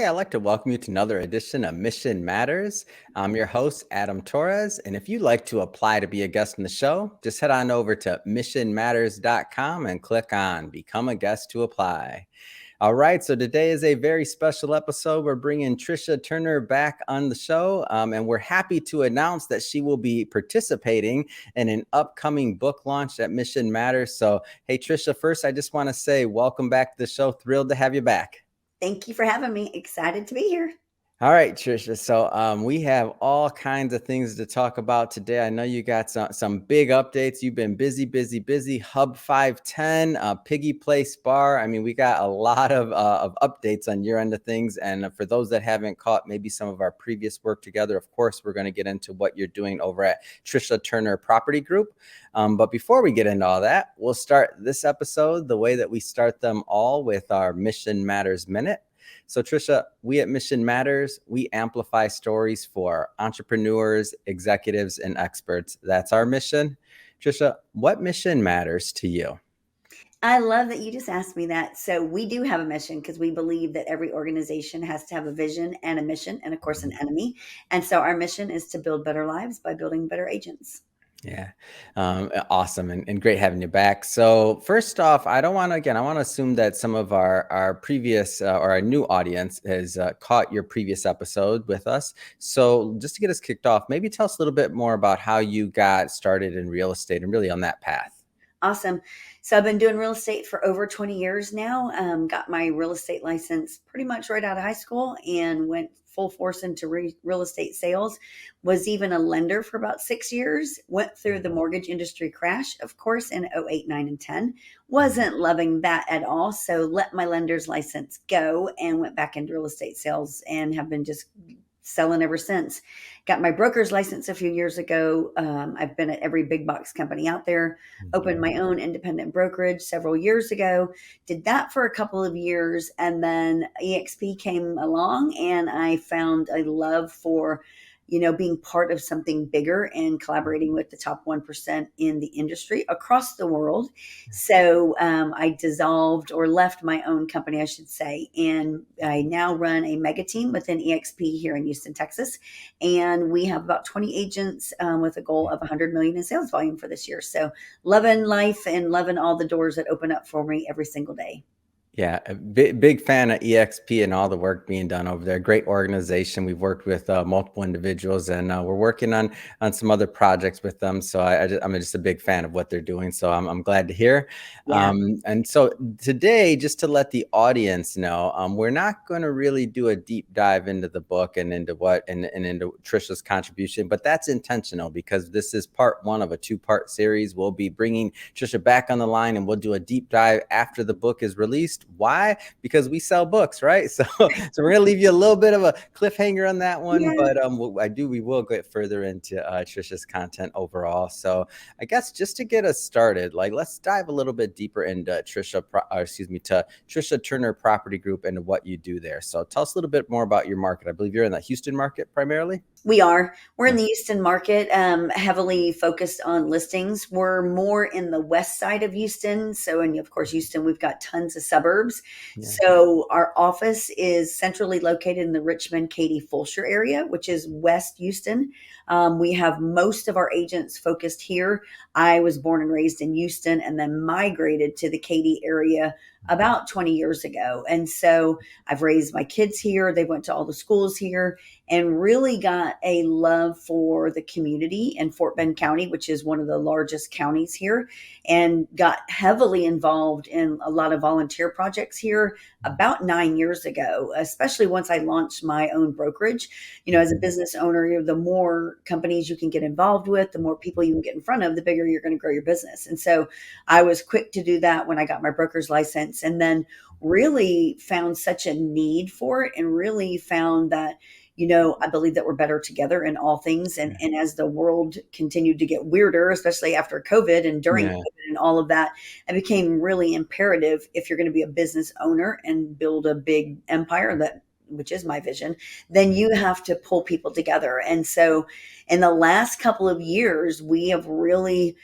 I'd like to welcome you to another edition of Mission Matters. I'm your host, Adam Torres, and if you'd like to apply to be a guest on the show, just head on over to missionmatters.com and click on Become a Guest to apply. All right, so today is a very special episode. We're bringing Tricia Turner back on the show, and we're happy to announce that she will be participating in an upcoming book launch at Mission Matters. So, hey, Tricia, first, I just want to say welcome back to the show. Thrilled to have you back. Thank you for having me. Excited to be here. All right, Tricia. So we have all kinds of things to talk about today. I know you got some big updates. You've been busy. Hub510, Piggy Place Bar. I mean, we got a lot of updates on your end of things. And for those that haven't caught maybe some of our previous work together, of course, we're going to get into what you're doing over at Tricia Turner Property Group. But before we get into all that, we'll start this episode the way that we start them all with our Mission Matters Minute. So Tricia, we at Mission Matters, we amplify stories for entrepreneurs, executives, and experts. That's our mission. Tricia, what mission matters to you? I love that you just asked me that. So we do have a mission because we believe that every organization has to have a vision and a mission and, of course, an enemy. And so our mission is to build better lives by building better agents. Yeah. Awesome. And great having you back. So first off, I want to assume that some of our previous or our new audience has caught your previous episode with us. So just to get us kicked off, maybe tell us a little bit more about how you got started in real estate and really on that path. Awesome. So I've been doing real estate for over 20 years now. Got my real estate license pretty much right out of high school and went full force into real estate sales. Was even a lender for about 6 years. Went through the mortgage industry crash, of course, in 08, 9, and 10. Wasn't loving that at all. So let my lender's license go and went back into real estate sales and have been just selling ever since. Got my broker's license a few years ago. I've been at every big box company out there, opened my own independent brokerage several years ago, did that for a couple of years. And then EXP came along and I found a love for being part of something bigger and collaborating with the top 1% in the industry across the world. So I dissolved or left my own company, I should say. And I now run a mega team within EXP here in Houston, Texas. And we have about 20 agents with a goal of 100 million in sales volume for this year. So loving life and loving all the doors that open up for me every single day. Yeah, a big fan of EXP and all the work being done over there. Great organization. We've worked with multiple individuals, and we're working on some other projects with them. So I'm just a big fan of what they're doing. So I'm glad to hear. Yeah. And so today, just to let the audience know, we're not going to really do a deep dive into the book and into into Tricia's contribution, but that's intentional because this is part one of a 2-part series. We'll be bringing Tricia back on the line, and we'll do a deep dive after the book is released. Why? Because we sell books, right? So we're going to leave you a little bit of a cliffhanger on that one, but we will get further into Tricia's content overall. So I guess just to get us started, let's dive a little bit deeper into Tricia Turner Property Group and what you do there. So tell us a little bit more about your market. I believe you're in the Houston market primarily. We are. We're in the Houston market, heavily focused on listings. We're more in the west side of Houston. So, and of course, Houston, we've got tons of suburbs. Yeah. So our office is centrally located in the Richmond, Katy, Fulshear area, which is West Houston. We have most of our agents focused here. I was born and raised in Houston and then migrated to the Katy area about 20 years ago. And so I've raised my kids here. They went to all the schools here and really got a love for the community in Fort Bend County, which is one of the largest counties here, and got heavily involved in a lot of volunteer projects here about 9 years ago, especially once I launched my own brokerage. As a business owner, the more companies you can get involved with, the more people you can get in front of, the bigger you're going to grow your business. And so I was quick to do that when I got my broker's license, and then really found such a need for it and really found that I believe that we're better together in all things. And as the world continued to get weirder, especially after COVID and during COVID and all of that, it became really imperative if you're going to be a business owner and build a big empire, which is my vision, then you have to pull people together. And so in the last couple of years, we have really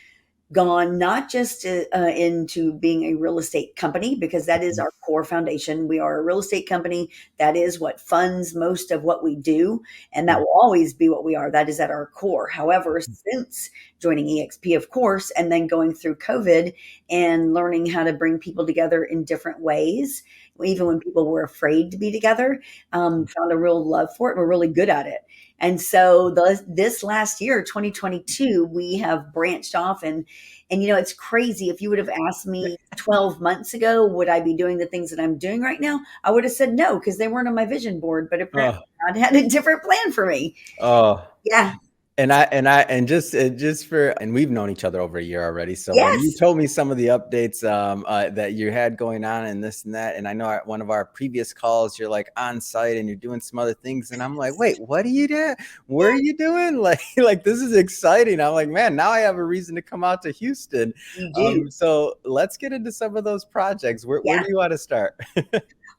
gone not just into being a real estate company, because that is our core foundation. We are a real estate company. That is what funds most of what we do. And that will always be what we are. That is at our core. However, since joining EXP, of course, and then going through COVID and learning how to bring people together in different ways, even when people were afraid to be together, found a real love for it. We're really good at it. And so this last year, 2022, we have branched off and it's crazy. If you would have asked me 12 months ago, would I be doing the things that I'm doing right now? I would have said no, because they weren't on my vision board, but apparently God had a different plan for me. Oh, yeah. And just for, and we've known each other over a year already. So when you Yes. told me some of the updates that you had going on and this and that, and I know at one of our previous calls, you're like on site and you're doing some other things. And I'm like, wait, what are you doing? What are you doing? Like, this is exciting. I'm like, man, now I have a reason to come out to Houston. You do. So let's get into some of those projects. Where do you want to start?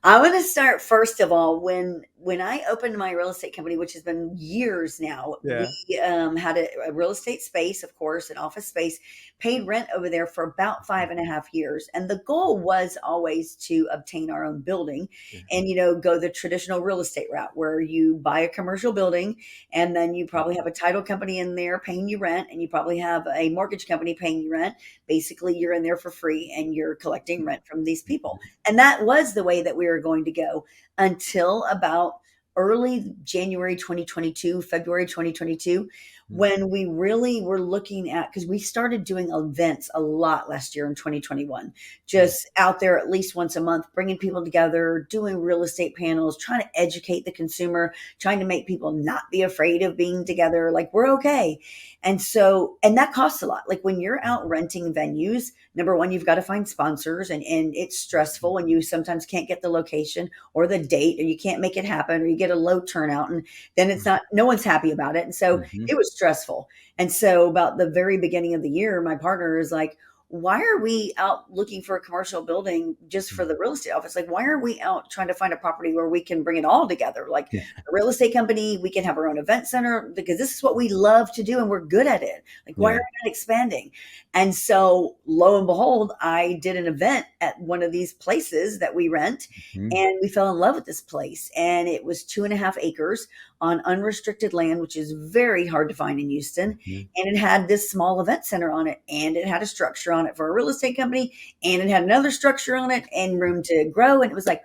I'm going to start first of all when I opened my real estate company, which has been years now. Yeah. We had a real estate space, of course, an office space, paid rent over there for about 5.5 years, and the goal was always to obtain our own building, and go the traditional real estate route where you buy a commercial building, and then you probably have a title company in there paying you rent, and you probably have a mortgage company paying you rent. Basically, you're in there for free, and you're collecting rent from these people, and that was the way that we were going to go until about early January 2022, February 2022, when we really were looking at, because we started doing events a lot last year in 2021, just out there at least once a month, bringing people together, doing real estate panels, trying to educate the consumer, trying to make people not be afraid of being together. Like, we're okay. And that costs a lot. Like, when you're out renting venues, number one, you've got to find sponsors, and it's stressful, and you sometimes can't get the location or the date, or you can't make it happen, or you get a low turnout, and then no one's happy about it. And so it was stressful. And so about the very beginning of the year, my partner is like, why are we out looking for a commercial building just for the real estate office? Like, why are we out trying to find a property where we can bring it all together? Like, a real estate company, we can have our own event center, because this is what we love to do and we're good at it. Like, why are we not expanding? And so lo and behold, I did an event at one of these places that we rent, and we fell in love with this place. And it was 2.5 acres on unrestricted land, which is very hard to find in Houston. And it had this small event center on it, and it had a structure on it for a real estate company, and it had another structure on it and room to grow. And it was like,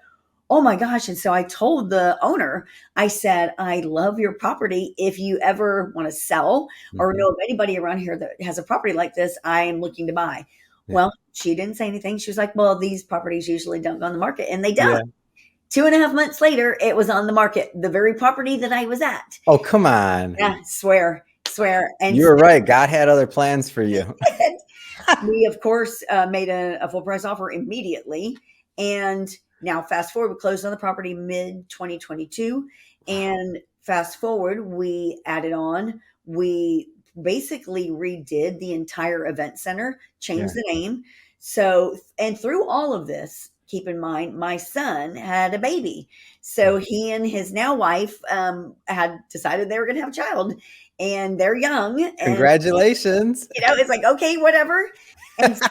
oh my gosh. And so I told the owner, I said, I love your property. If you ever want to sell or know of anybody around here that has a property like this, I am looking to buy. Well, she didn't say anything. She was like, well, these properties usually don't go on the market, and they don't. 2.5 months later, it was on the market, the very property that I was at. Oh, come on. Yeah, swear. And you're right. God had other plans for you. We, of course, made a full price offer immediately. And now fast forward, we closed on the property mid 2022. And fast forward, we added on, we basically redid the entire event center, changed the name. So, and through all of this, keep in mind, my son had a baby. So he and his now wife had decided they were going to have a child, and they're young. And, congratulations. It's like, okay, whatever. And so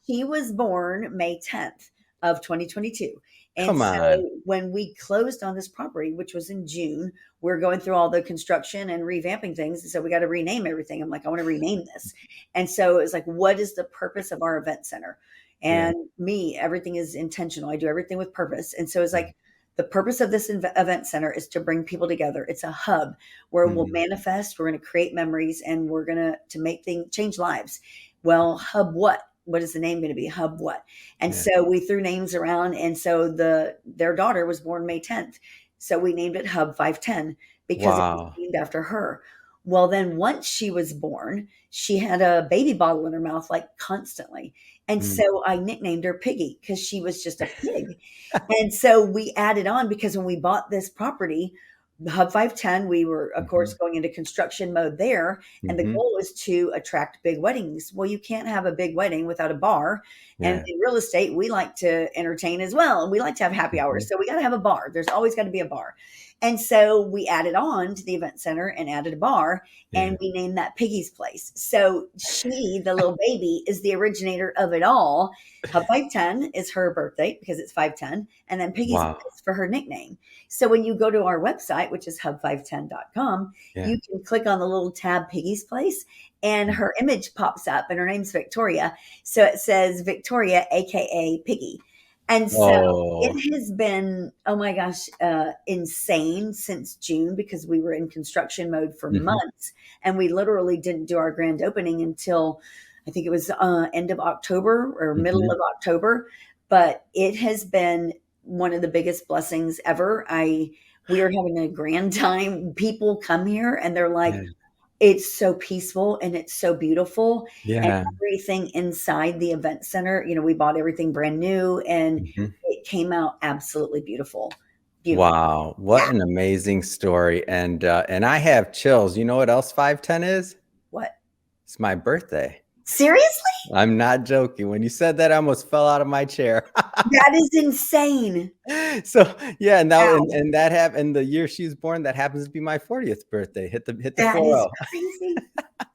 he was born May 10th of 2022. And when we closed on this property, which was in June, we're going through all the construction and revamping things. And so we got to rename everything. I'm like, I want to rename this. And so it was like, what is the purpose of our event center? And everything is intentional. I do everything with purpose. And so it's like, the purpose of this event center is to bring people together. It's a hub where we'll manifest, we're going to create memories, and we're going to make things, change lives. Well, Hub what? What is the name going to be? Hub what? And so we threw names around. And so their daughter was born May 10th. So we named it Hub510 because it was named after her. Well, then once she was born, she had a baby bottle in her mouth, like constantly. And so I nicknamed her Piggy because she was just a pig. And so we added on, because when we bought this property, the Hub510, we were, of course, going into construction mode there. And the goal was to attract big weddings. Well, you can't have a big wedding without a bar. And in real estate, we like to entertain as well. And we like to have happy hours. So we got to have a bar. There's always got to be a bar. And so we added on to the event center and added a bar, Yeah. and we named that Piggy's Place. So she, the little baby, is the originator of it all. Hub 510 is her birthday because it's 510, and then Piggy's Wow. Place for her nickname. So when you go to our website, which is hub510.com, Yeah. you can click on the little tab Piggy's Place, and her image pops up, and her name's Victoria. So it says Victoria, aka Piggy. And so Oh. it has been, oh my gosh, insane since June because we were in construction mode for Mhm. months, and we literally didn't do our grand opening until I think it was end of October or middle Mhm. of October. But it has been one of the biggest blessings ever. We are having a grand time. People come here and they're like, Yeah. it's so peaceful and it's so beautiful, and Yeah. everything inside the event center, we bought everything brand new, and Mhm. it came out absolutely beautiful. Beautiful. Wow, Yeah. what an amazing story, and I have chills. You know what else 510 is? What? It's my birthday. Seriously? I'm not joking. When you said that, I almost fell out of my chair. That is insane. So, yeah, now Wow. and that happened the year she was born, that happens to be my 40th birthday. Hit the That is 40. crazy.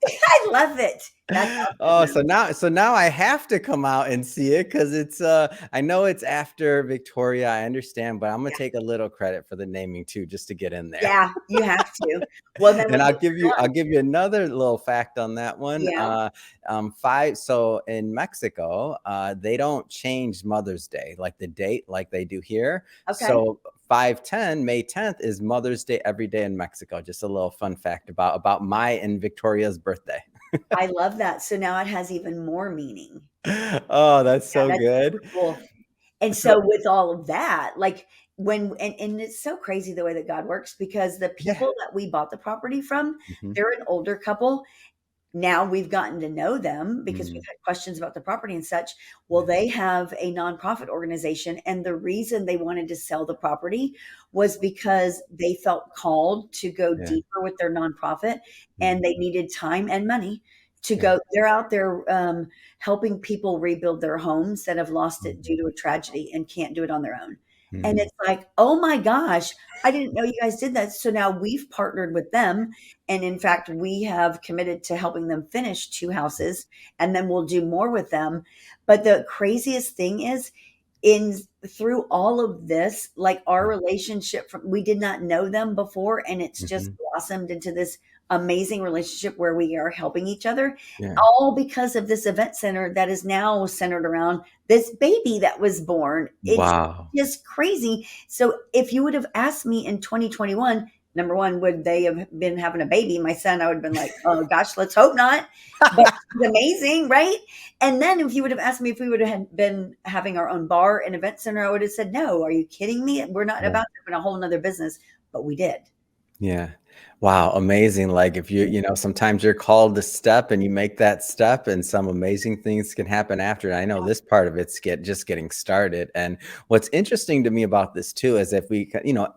I love it. That's Oh, awesome. so now I have to come out and see it because it's I know it's after Victoria, I understand, but I'm gonna Yeah. take a little credit for the naming too, just to get in there. Yeah, you have to. Well, then And when you I'll come, give you another little fact on that one. yeah, Five so in Mexico, they don't change Mother's Day, like the date like they do here. okay. So 510, May 10th is Mother's Day every day in Mexico. Just a little fun fact about my and Victoria's birthday. I love that. So now it has even more meaning. Oh, that's Yeah, so that's super good. cool. And so So with all of that, like and it's so crazy the way that God works because the yeah. people that we bought the property from, Mhm. they're an older couple. Now we've gotten to know them because we've Mm, had questions about the property and such. Well, yeah, they have a nonprofit organization, and the reason they wanted to sell the property was because they felt called to go yeah, deeper with their nonprofit, and mm, they needed time and money to yeah, go. They're out there helping people rebuild their homes that have lost it due mhm, to a tragedy and can't do it on their own. And mhm, it's like, oh my gosh, I didn't know you guys did that. So now we've partnered with them, and in fact, we have committed to helping them finish 2 houses, and then we'll do more with them. But the craziest thing is in through all of this, like our mm, relationship from we did not know them before, and it's just mhm, blossomed into this amazing relationship where we are helping each other, yeah. all because of this event center that is now centered around this baby that was born. It's Wow. just crazy. So if you would have asked me in 2021, number one, would they have been having a baby? My son, I would have been like, oh gosh, let's hope not. But it's amazing, right? And then if you would have asked me if we would have been having our own bar and event center, I would have said, no, are you kidding me? We're not Yeah. about to open a whole nother business, but we did. Yeah. Wow, amazing. Like if you know, sometimes you're called to step and you make that step and some amazing things can happen after. And I know this part of it's just getting started. And what's interesting to me about this too is if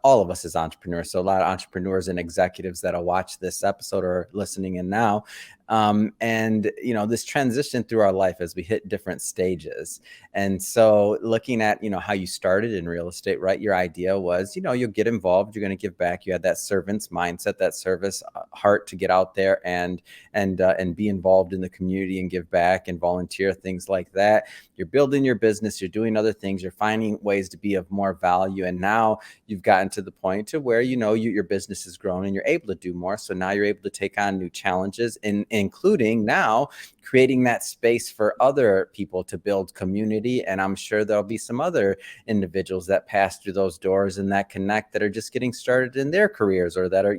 all of us as entrepreneurs, so a lot of entrepreneurs and executives that'll watch this episode or listening in now, and this transition through our life as we hit different stages. And so looking at, how you started in real estate, right? Your idea was, you'll get involved, you're going to give back. You had that servant's mindset, that service heart to get out there and be involved in the community and give back and volunteer, things like that. You're building your business, you're doing other things, you're finding ways to be of more value. And now you've gotten to the point to where, your business has grown and you're able to do more. So now you're able to take on new challenges, including now creating that space for other people to build community. And I'm sure there'll be some other individuals that pass through those doors and that connect, that are just getting started in their careers, or that are,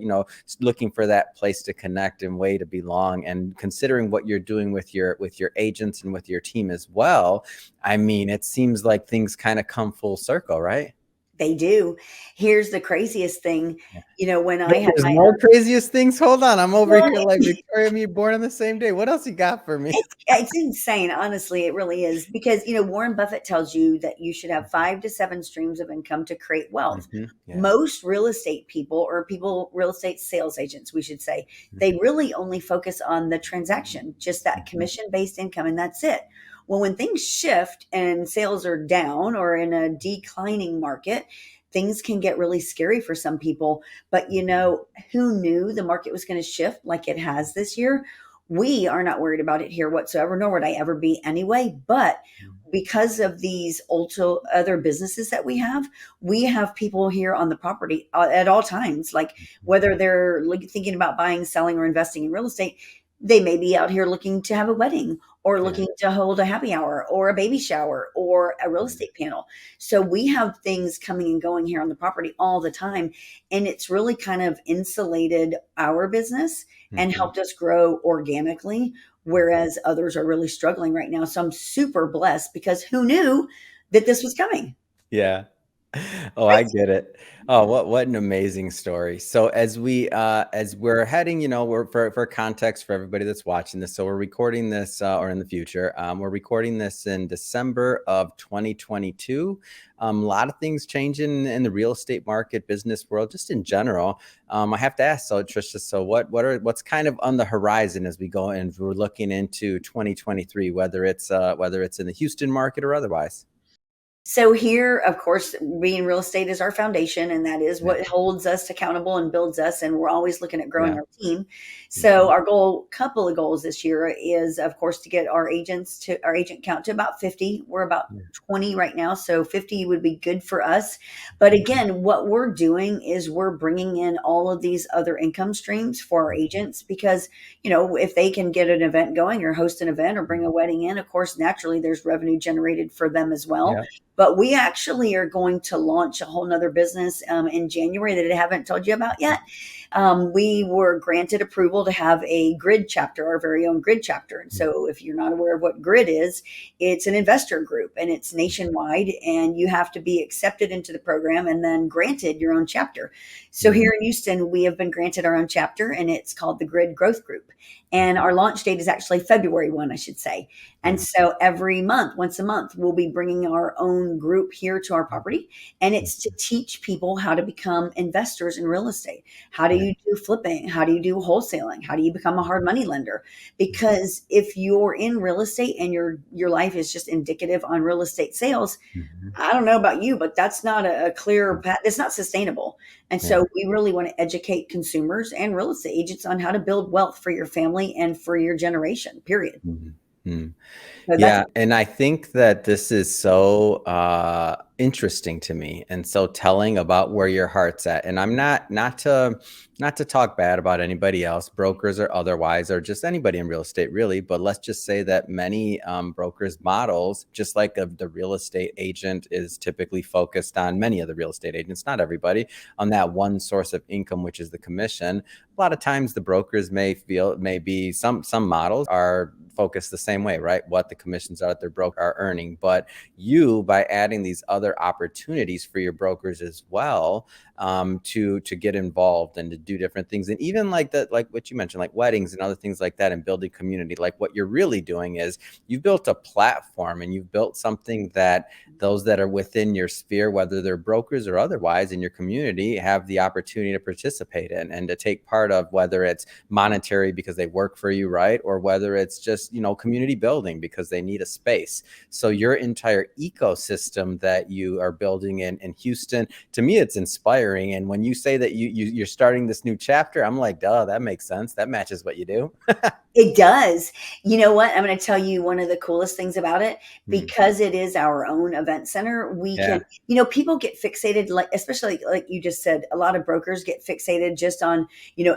looking for that place to connect and way to belong. And considering what you're doing with your agents and with your team as well, I mean, it seems like things kind of come full circle, right? They do. Here's the craziest thing, when I had There's my more craziest things. Hold on, I'm over well, here like Victoria and me born on the same day. What else you got for me? it's insane, honestly, it really is because, Warren Buffett tells you that you should have 5 to 7 streams of income to create wealth. Yeah. Most real estate people or real estate sales agents, we should say, they Mhm, really only focus on the transaction, just that mhm, commission-based income, and that's it. Well, when things shift and sales are down or in a declining market, things can get really scary for some people. But who knew the market was going to shift like it has this year? We are not worried about it here whatsoever, nor would I ever be anyway. But because of these also other businesses that we have people here on the property at all times, like whether they're thinking about buying, selling, or investing in real estate. They may be out here looking to have a wedding, or Yeah. looking to hold a happy hour or a baby shower or a real estate panel. So we have things coming and going here on the property all the time. And it's really kind of insulated our business and Mhm. helped us grow organically, whereas others are really struggling right now. So I'm super blessed, because who knew that this was coming? Yeah. Oh, I get it. Oh, what an amazing story. So as we're heading, we're for context for everybody that's watching this. So we're recording this or in the future. We're recording this in December of 2022. A lot of things changing in the real estate market, business world, just in general. I have to ask, so Tricia, so what's kind of on the horizon as we go and we're looking into 2023, whether it's in the Houston market or otherwise? So here, of course, being real estate is our foundation, and that is Yeah. what holds us accountable and builds us. And we're always looking at growing Yeah. our team. So Mhm. our couple of goals this year is, of course, to get our agent count to about 50. We're about Yeah. 20 right now, so 50 would be good for us. But again, what we're doing is we're bringing in all of these other income streams for our agents, because if they can get an event going or host an event or bring a wedding in, of course, naturally there's revenue generated for them as well. Yeah. But we actually are going to launch a whole nother business in January that I haven't told you about yet. We were granted approval to have a grid chapter, our very own grid chapter. And so if you're not aware of what grid is, it's an investor group, and it's nationwide, and you have to be accepted into the program and then granted your own chapter. So Mhm. here in Houston, we have been granted our own chapter, and it's called the Grid Growth Group. And our launch date is actually February 1, I should say. And Yeah. so every month, once a month, we'll be bringing our own group here to our property. And it's to teach people how to become investors in real estate. How do Yeah. you do flipping? How do you do wholesaling? How do you become a hard money lender? Because if you're in real estate and your life is just indicative on real estate sales, Mhm. I don't know about you, but that's not a clear path. It's not sustainable. And Yeah. so we really want to educate consumers and real estate agents on how to build wealth for your family and for your generation, period. Mhm. Mhm. So that's Yeah, and I think that this is so interesting to me and so telling about where your heart's at. And I'm not to talk bad about anybody else, brokers or otherwise, or just anybody in real estate really. But let's just say that many brokers models, just like the real estate agent is typically focused on, many of the real estate agents, not everybody, on that one source of income, which is the commission. A lot of times the brokers maybe some models are focused the same way, right? What the commissions are that their broker are earning. But you, by adding these other opportunities for your brokers as well, to get involved and to do different things, and even like that, like what you mentioned, like weddings and other things like that, and building community. Like what you're really doing is you've built a platform, and you've built something that those that are within your sphere, whether they're brokers or otherwise in your community, have the opportunity to participate in and to take part of, whether it's monetary because they work for you, right? Or whether it's just, community building because they need a space. So your entire ecosystem that you are building in Houston, to me, it's inspiring. And when you say that you're starting this new chapter, I'm like, duh, that makes sense. That matches what you do. It does. You know what? I'm going to tell you one of the coolest things about it, Hmm. because it is our own event center. We can, Yeah. people get fixated, like, especially like you just said, a lot of brokers get fixated just on,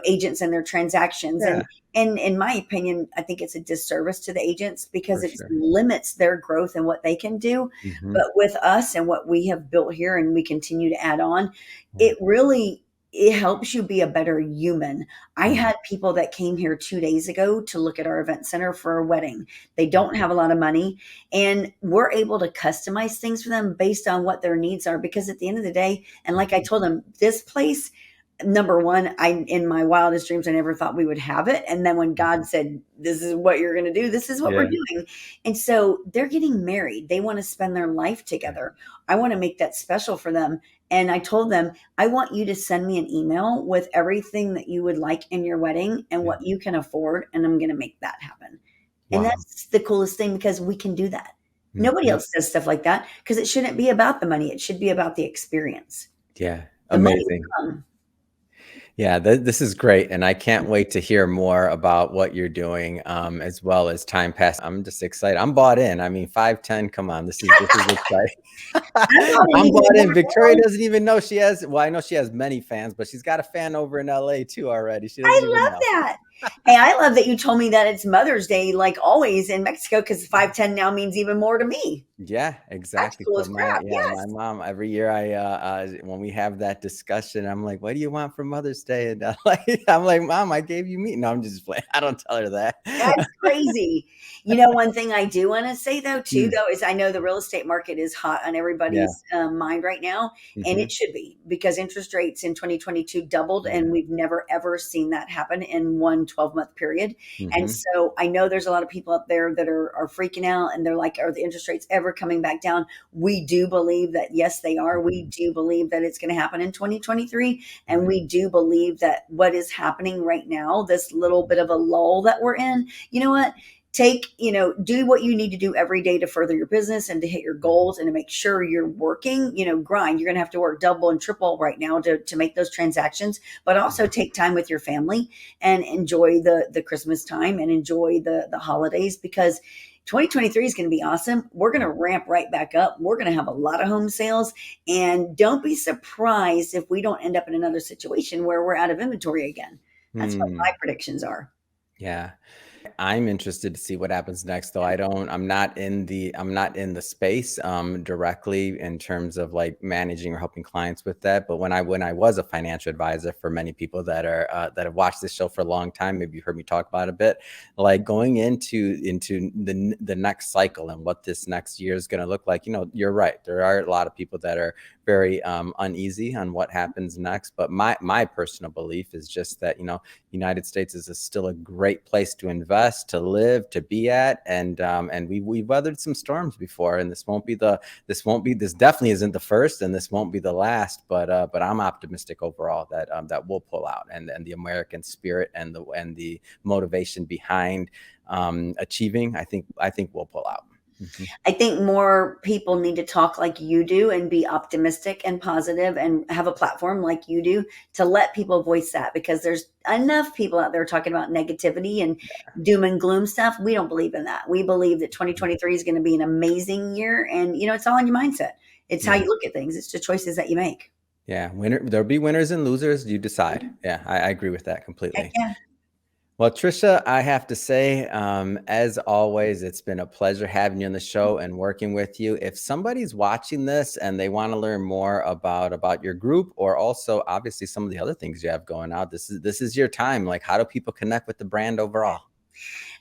agents and their transactions. Yeah, And in my opinion, I think it's a disservice to the agents, because for it sure. limits their growth and what they can do. Hmm. But with us and what we have built here, and we continue to add on, Yeah. it really, it helps you be a better human. I Hmm. had people that came here 2 days ago to look at our event center for a wedding. They don't have a lot of money, and we're able to customize things for them based on what their needs are. Because at the end of the day, and like I told them, this place, number one, I, in my wildest dreams, I never thought we would have it. And then when God said, this is what you're going to do, this is what we're Yeah. doing. And so they're getting married. They want to spend their life together. I want to make that special for them. And I told them, I want you to send me an email with everything that you would like in your wedding and Yeah. what you can afford. And I'm going to make that happen. And Wow. that's the coolest thing, because we can do that. Nobody Mhm. else does stuff like that, because it shouldn't be about the money. It should be about the experience. Yeah. The money Amazing. will come. Yeah, this is great, and I can't wait to hear more about what you're doing, as well as time passes. I'm just excited. I'm bought in. I mean, 510. Come on, this is I'm exciting. probably I'm even bought in. more Victoria now. doesn't even know she has. Well, I know she has many fans, but she's got a fan over in LA too already. She doesn't I even love know. that. Hey, I love that you told me that it's Mother's Day, like always in Mexico, because 510 now means even more to me. Yeah, That's exactly. cool So as crap. my Yes. mom every year when we have that discussion, I'm like, "What do you want for Mother's Day?" And I'm like, "Mom, I gave you meat." No, I'm just playing. I don't tell her That's that. crazy. You know, one thing I do want to say though, too, Mm, though, is I know the real estate market is hot on yeah. everybody's mind right now, and Hmm. it should be because interest rates in 2022 doubled, Yeah. and we've never ever seen that happen in one 12-month period. And Hmm. so I know there's a lot of people out there that are freaking out, and they're like, "Are the interest rates ever coming back down?" We do believe that yes, they are. We Hmm. do believe that it's going to happen in 2023, and Right. we do believe that what is happening right now, this little bit of a lull that we're in, you know what? Do what you need to do every day to further your business and to hit your goals and to make sure you're working, grind. You're going to have to work double and triple right now to make those transactions, but also take time with your family and enjoy the Christmas time and enjoy the holidays because 2023 is going to be awesome. We're going to ramp right back up. We're going to have a lot of home sales, and don't be surprised if we don't end up in another situation where we're out of inventory again. That's what my Hmm. predictions are. Yeah. I'm interested to see what happens next, though. I'm not in the space directly in terms of like managing or helping clients with that. But when I was a financial advisor for many people that have watched this show for a long time, maybe you heard me talk about it a bit, like going into the next cycle and what this next year is going to look like. You're right. There are a lot of people that are very uneasy on what happens next. But my personal belief is just that United States is still a great place to invest, to live, to be at, and we've weathered some storms before, and this definitely isn't the first, and this won't be the last. But I'm optimistic overall that we'll pull out, and the American spirit and the motivation behind achieving, I think we'll pull out. Mhm. I think more people need to talk like you do and be optimistic and positive and have a platform like you do to let people voice that because there's enough people out there talking about negativity and doom and gloom stuff. We don't believe in that. We believe that 2023 is going to be an amazing year and it's all in your mindset. It's how Yeah. you look at things. It's the choices that you make. Yeah. There'll be winners and losers. You decide. Yeah, I agree with that Heck completely. yeah. Well, Tricia, I have to say, as always, it's been a pleasure having you on the show and working with you. If somebody's watching this and they want to learn more about your group, or also obviously some of the other things you have going on, this is your time. Like, how do people connect with the brand overall?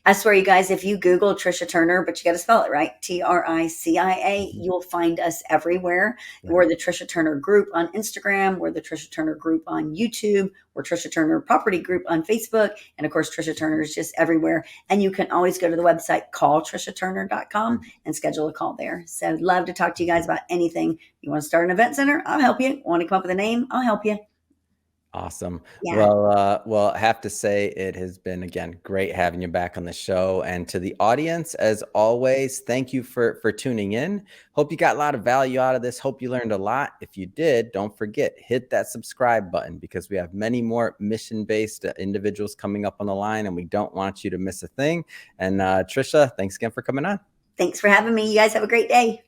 I swear, you guys, if you Google Tricia Turner, but you got to spell it right, Tricia, Mhm. you'll find us everywhere. We're Right. the Tricia Turner Group on Instagram. We're the Tricia Turner Group on YouTube. We're Tricia Turner Property Group on Facebook. And of course, Tricia Turner is just everywhere. And you can always go to the website, calltriciaturner.com and schedule a call there. So I'd love to talk to you guys about anything. You want to start an event center? I'll help you. Want to come up with a name? I'll help you. Awesome. Yeah. Well, I have to say it has been again great having you back on the show. And to the audience, as always, thank you for tuning in. Hope you got a lot of value out of this. Hope you learned a lot. If you did, don't forget hit that subscribe button because we have many more mission-based individuals coming up on the line, and we don't want you to miss a thing. And Tricia, thanks again for coming on. Thanks for having me. You guys have a great day.